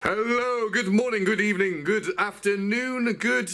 Hello, good morning, good evening, good afternoon, good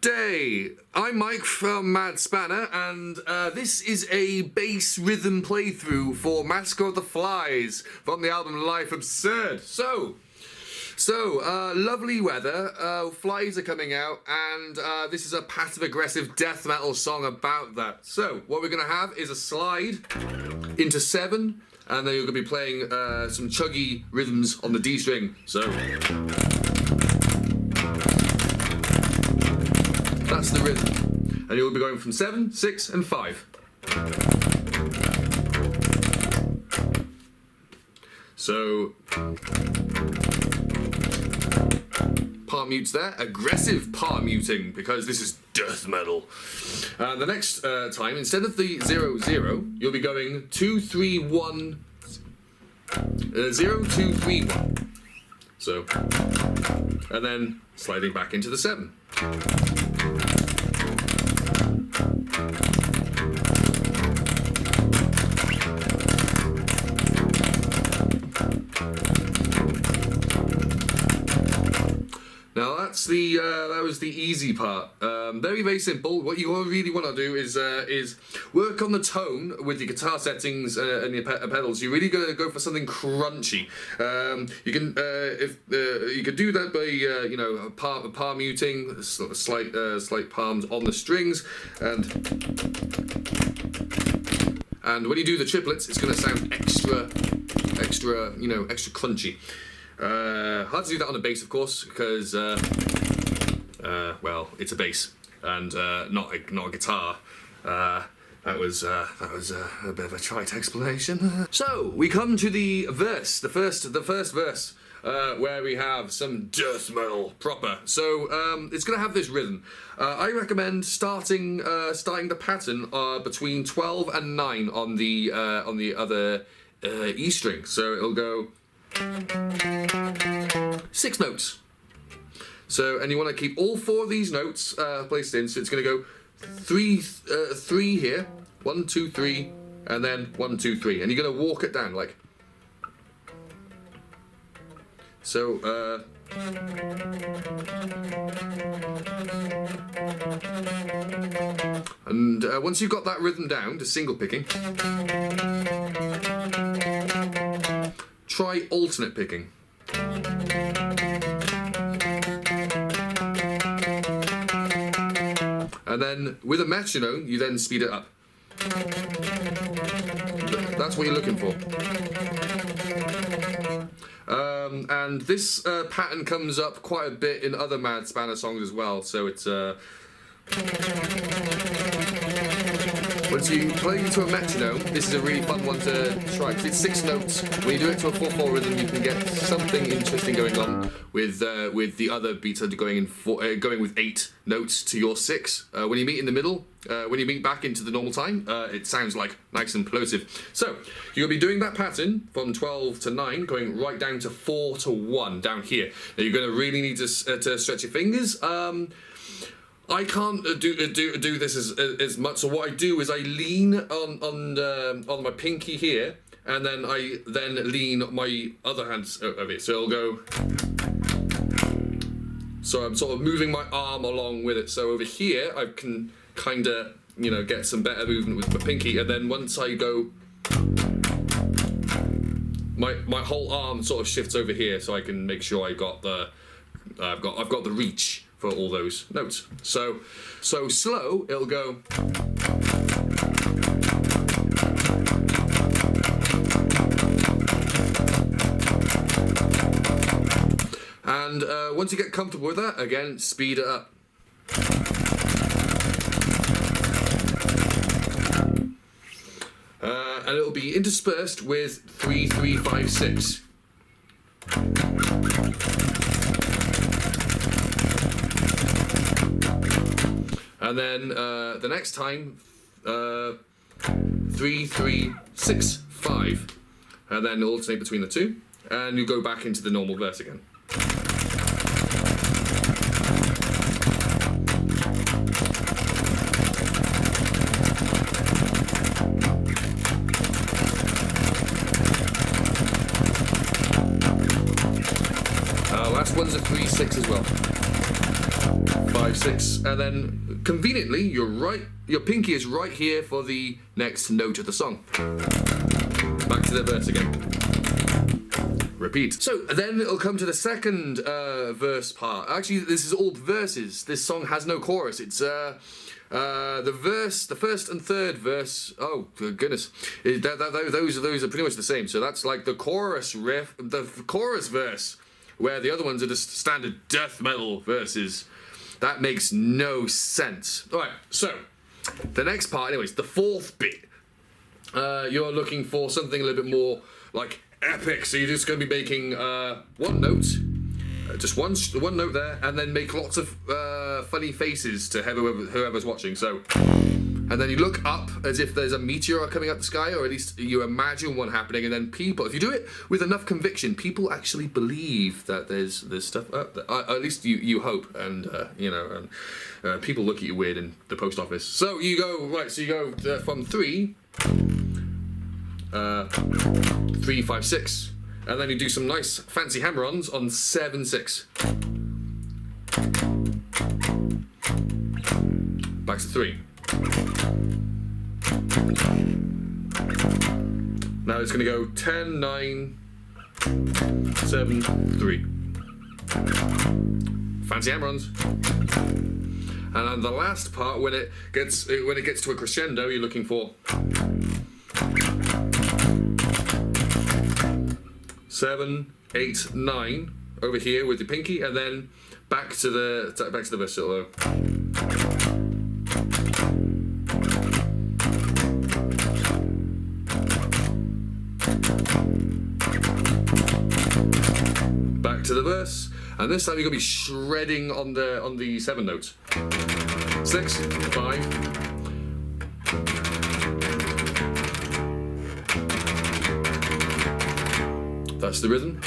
day. I'm Mike from Mad Spanner, and this is a bass rhythm playthrough for Massacre of the Flies from the album Life Absurd. So, lovely weather, flies are coming out, and this is a passive-aggressive death metal song about that. So, what we're going to have is a slide into 7, and then you're going to be playing some chuggy rhythms on the D string. So that's the rhythm. And you'll be going from 7, 6, and 5. So palm mutes there. Aggressive palm muting, because this is death metal. The next time, instead of the 0, 0, you'll be going 2, 3, 1, 0, 2, 3, 1. So, and then sliding back into the 7. Now that's the that was the easy part. Very simple. What you really want to do is work on the tone with your guitar settings and your pedals. You're really gonna go for something crunchy. You can you can do that by palm muting, slight palms on the strings, and when you do the triplets, it's gonna sound extra crunchy. Hard to do that on a bass, of course, because well, it's a bass and not a guitar. That was a bit of a trite explanation. So we come to the verse, the first verse, where we have some death metal proper. So it's gonna have this rhythm. I recommend starting the pattern between 12 and 9 on the other E string. So it'll go 6 notes. So, and you want to keep all 4 of these notes placed in. So it's going to go 3 here, 1, 2, 3, and then 1, 2, 3, and you're going to walk it down like so. And once you've got that rhythm down to single picking, try alternate picking. And then with a metronome, you then speed it up. That's what you're looking for. And this pattern comes up quite a bit in other Mad Spanner songs as well, so it's once you play into a metronome, this is a really fun one to try, because it's 6 notes. When you do it to a 4/4 rhythm, you can get something interesting going on with the other beats going in going with 8 notes to your 6. When you meet in the middle, when you meet back into the normal time, it sounds like nice and plosive. So you'll be doing that pattern from 12 to 9, going right down to 4 to 1 down here. Now you're going to really need to stretch your fingers. I can't do this as much, so what I do is I lean on my pinky here, and then I lean my other hand over it, so it'll go. So I'm sort of moving my arm along with it. So over here, I can kind of get some better movement with my pinky, and then once I go, my whole arm sort of shifts over here, so I can make sure I've got the reach for all those notes. So slow, it'll go. And once you get comfortable with that, again, speed it up. And it'll be interspersed with 3, 3, 5, 6. And then the next time, 3, 3, 6, 5, and then alternate between the 2, and you go back into the normal verse again. last one's a 3-6 as well. 5-6, and then conveniently, your pinky is right here for the next note of the song. Back to the verse again. Repeat. So then it'll come to the second verse part. Actually, this is all verses. This song has no chorus. It's the first and third verse. Oh goodness, those are pretty much the same. So that's like the chorus riff, the chorus verse, where the other ones are just standard death metal verses. That makes no sense. All right, so the next part, anyways, the fourth bit. You're looking for something a little bit more like epic, so you're just going to be making one note, just one note there, and then make lots of funny faces to whoever's watching. So, and then you look up as if there's a meteor coming up the sky, or at least you imagine one happening, and then people, if you do it with enough conviction, people actually believe that there's stuff up there. At least you hope, and people look at you weird in the post office. So you go right. So you go from 3, 5, 6, and then you do some nice fancy hammer-ons on 7, 6. Back to 3. Now it's going to go 10, 9, 7, 3. Fancy hammer-ons. And then the last part, when it gets to a crescendo, you're looking for 7, 8, 9 over here with the pinky, and then back to the verse solo. Back to the verse, and this time you're gonna be shredding on the 7 notes. 6, 5. That's the rhythm.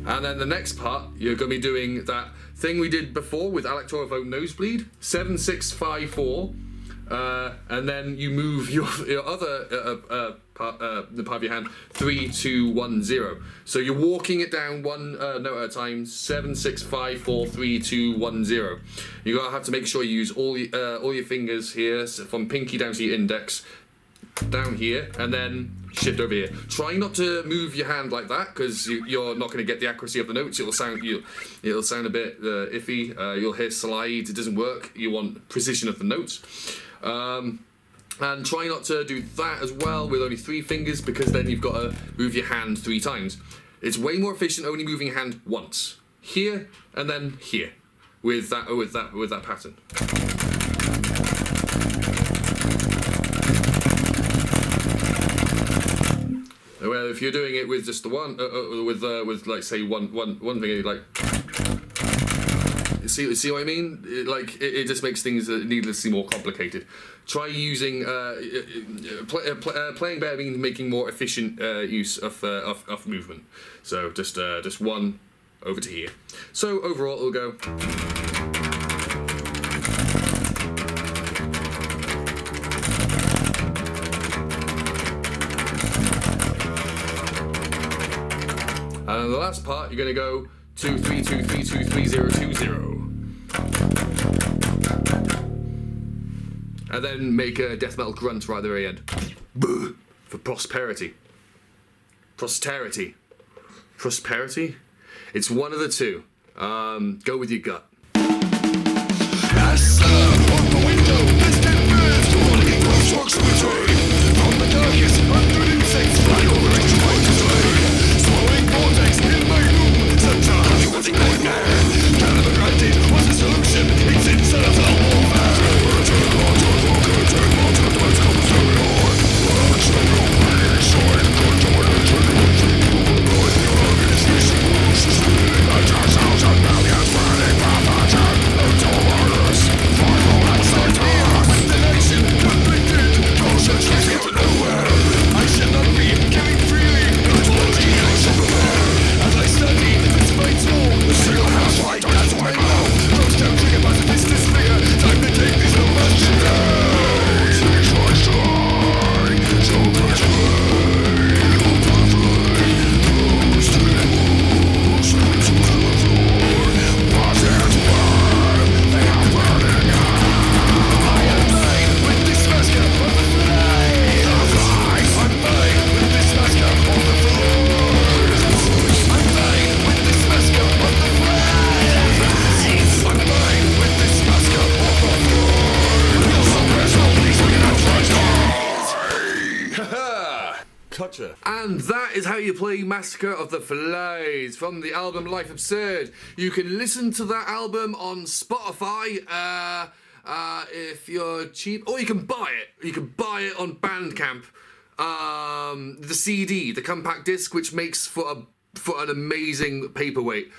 And then the next part, you're going to be doing that thing we did before with Alec Torvo Nosebleed. 7, 6, 5, 4. And then you move your other part of your hand, 3, 2, 1, 0. So you're walking it down one note at a time. 7, 6, 5, 4, 3, 2, 1, 0. You're going to have to make sure you use all your fingers here, so from pinky down to your index, down here, and then shift over here. Try not to move your hand like that, because you're not going to get the accuracy of the notes. It'll sound a bit iffy. You'll hear slides. It doesn't work. You want precision of the notes. And try not to do that as well with only 3 fingers, because then you've got to move your hand 3 times. It's way more efficient only moving your hand once, here and then here, with that pattern. Well, if you're doing it with just the one, with like say one thing, like, see what I mean? It just makes things needlessly more complicated. Try using playing better means making more efficient use of movement. So just one over to here. So overall, it'll go. And the last part, you're going to go 2, 3, 2, 3, 2, 3, 0, 2, 0. And then make a death metal grunt right at the very end. For prosperity. Posterity. Prosperity? It's one of the two. Go with your gut. And that is how you play Massacre of the Flies from the album Life Absurd. You can listen to that album on Spotify if you're cheap, or you can buy it. You can buy it on Bandcamp. The CD, the compact disc, which makes for an amazing paperweight.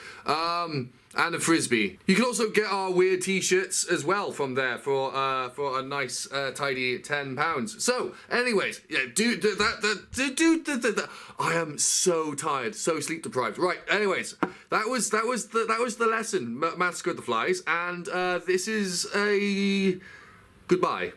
And a frisbee. You can also get our weird t-shirts as well from there for a nice tidy £10. So, anyways, yeah, I am so tired, so sleep deprived. Right, anyways, that was the lesson, Massacre of the Flies, and this is a goodbye.